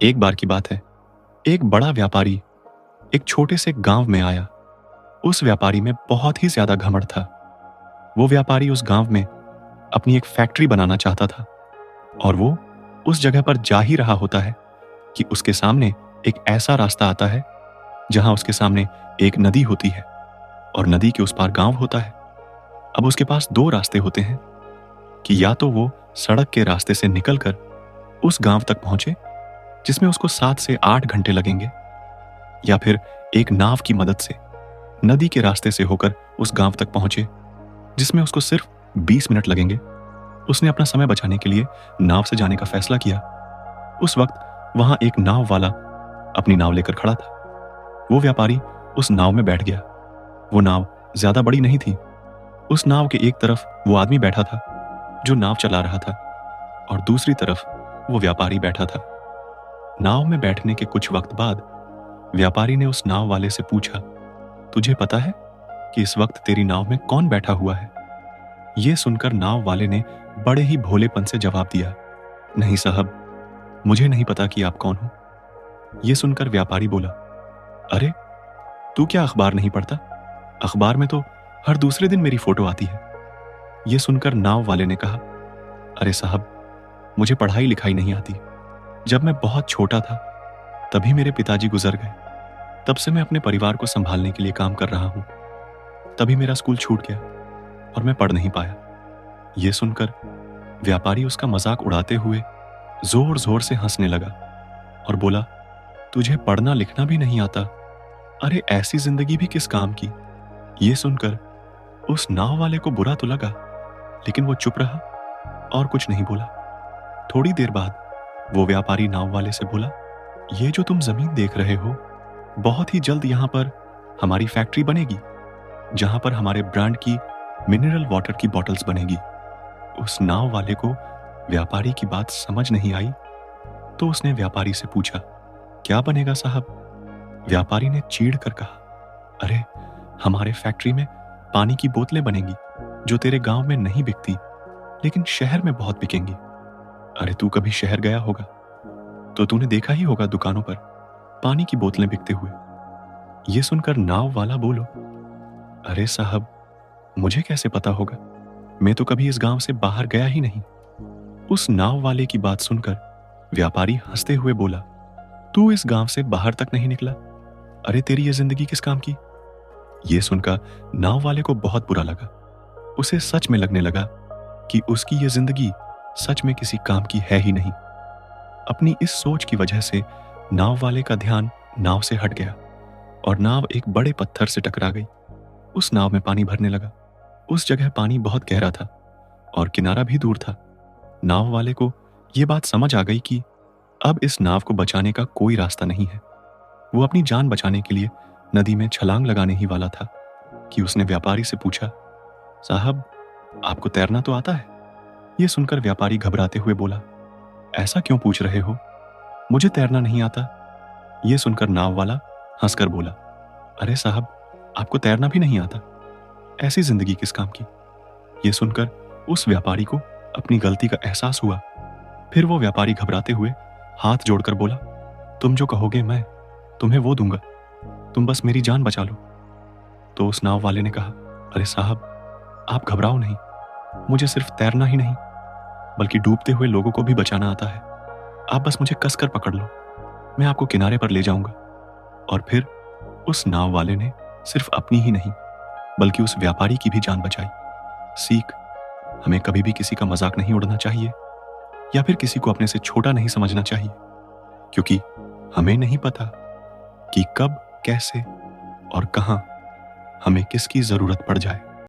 एक बार की बात है, एक बड़ा व्यापारी एक छोटे से गांव में आया। उस व्यापारी में बहुत ही ज्यादा घमंड था। वो व्यापारी उस गांव में अपनी एक फैक्ट्री बनाना चाहता था और वो उस जगह पर जा ही रहा होता है कि उसके सामने एक ऐसा रास्ता आता है जहां उसके सामने एक नदी होती है और नदी के उस पार गांव होता है। अब उसके पास दो रास्ते होते हैं कि या तो वो सड़क के रास्ते से निकलकर उस गांव तक पहुंचे जिसमें उसको 7 से 8 घंटे लगेंगे, या फिर एक नाव की मदद से नदी के रास्ते से होकर उस गांव तक पहुंचे जिसमें उसको सिर्फ 20 मिनट लगेंगे। उसने अपना समय बचाने के लिए नाव से जाने का फैसला किया। उस वक्त वहां एक नाव वाला अपनी नाव लेकर खड़ा था। वो व्यापारी उस नाव में बैठ गया। वो नाव ज्यादा बड़ी नहीं थी। उस नाव के एक तरफ वो आदमी बैठा था जो नाव चला रहा था और दूसरी तरफ वो व्यापारी बैठा था। नाव में बैठने के कुछ वक्त बाद व्यापारी ने उस नाव वाले से पूछा, तुझे पता है कि इस वक्त तेरी नाव में कौन बैठा हुआ है? यह सुनकर नाव वाले ने बड़े ही भोलेपन से जवाब दिया, नहीं साहब, मुझे नहीं पता कि आप कौन हो। यह सुनकर व्यापारी बोला, अरे तू क्या अखबार नहीं पढ़ता? अखबार में तो हर दूसरे दिन मेरी फोटो आती है। यह सुनकर नाव वाले ने कहा, अरे साहब, मुझे पढ़ाई लिखाई नहीं आती। जब मैं बहुत छोटा था तभी मेरे पिताजी गुजर गए। तब से मैं अपने परिवार को संभालने के लिए काम कर रहा हूं। तभी मेरा स्कूल छूट गया और मैं पढ़ नहीं पाया। यह सुनकर व्यापारी उसका मजाक उड़ाते हुए जोर जोर से हंसने लगा और बोला, तुझे पढ़ना लिखना भी नहीं आता? अरे ऐसी जिंदगी भी किस काम की? यह सुनकर उस नाव वाले को बुरा तो लगा, लेकिन वो चुप रहा और कुछ नहीं बोला। थोड़ी देर बाद वो व्यापारी नाव वाले से बोला, ये जो तुम जमीन देख रहे हो, बहुत ही जल्द यहां पर हमारी फैक्ट्री बनेगी जहां पर हमारे ब्रांड की मिनरल वाटर की बॉटल्स बनेगी। उस नाव वाले को व्यापारी की बात समझ नहीं आई तो उसने व्यापारी से पूछा, क्या बनेगा साहब? व्यापारी ने चीढ़ कर कहा, अरे हमारे फैक्ट्री में पानी की बोतलें बनेंगी जो तेरे गांव में नहीं बिकती लेकिन शहर में बहुत बिकेंगी। अरे तू कभी शहर गया होगा तो तूने देखा ही होगा दुकानों पर पानी की बोतलें बिकते हुए। यह सुनकर नाव वाला बोलो, अरे साहब, मुझे कैसे पता होगा? मैं तो कभी इस गांव से बाहर गया ही नहीं। उस नाव वाले की बात सुनकर व्यापारी हंसते हुए बोला, तू इस गांव से बाहर तक नहीं निकला? अरे तेरी ये जिंदगी किस काम की? यह सुनकर नाव वाले को बहुत बुरा लगा। उसे सच में लगने लगा कि उसकी यह जिंदगी सच में किसी काम की है ही नहीं। अपनी इस सोच की वजह से नाव वाले का ध्यान नाव से हट गया और नाव एक बड़े पत्थर से टकरा गई। उस नाव में पानी भरने लगा। उस जगह पानी बहुत गहरा था और किनारा भी दूर था। नाव वाले को यह बात समझ आ गई कि अब इस नाव को बचाने का कोई रास्ता नहीं है। वो अपनी जान बचाने के लिए नदी में छलांग लगाने ही वाला था कि उसने व्यापारी से पूछा, साहब, आपको तैरना तो आता है? यह सुनकर व्यापारी घबराते हुए बोला, ऐसा क्यों पूछ रहे हो? मुझे तैरना नहीं आता। यह सुनकर नाव वाला हंसकर बोला, अरे साहब, आपको तैरना भी नहीं आता? ऐसी जिंदगी किस काम की? यह सुनकर उस व्यापारी को अपनी गलती का एहसास हुआ। फिर वो व्यापारी घबराते हुए हाथ जोड़कर बोला, तुम जो कहोगे मैं तुम्हें वो दूंगा, तुम बस मेरी जान बचा लो। तो उस नाव वाले ने कहा, अरे साहब, आप घबराओ नहीं, मुझे सिर्फ तैरना ही नहीं बल्कि डूबते हुए लोगों को भी बचाना आता है। आप बस मुझे कसकर पकड़ लो, मैं आपको किनारे पर ले जाऊंगा। और फिर उस नाव वाले ने सिर्फ अपनी ही नहीं बल्कि उस व्यापारी की भी जान बचाई। सीख, हमें कभी भी किसी का मजाक नहीं उड़ाना चाहिए या फिर किसी को अपने से छोटा नहीं समझना चाहिए, क्योंकि हमें नहीं पता कि कब, कैसे और कहां हमें किसकी जरूरत पड़ जाए।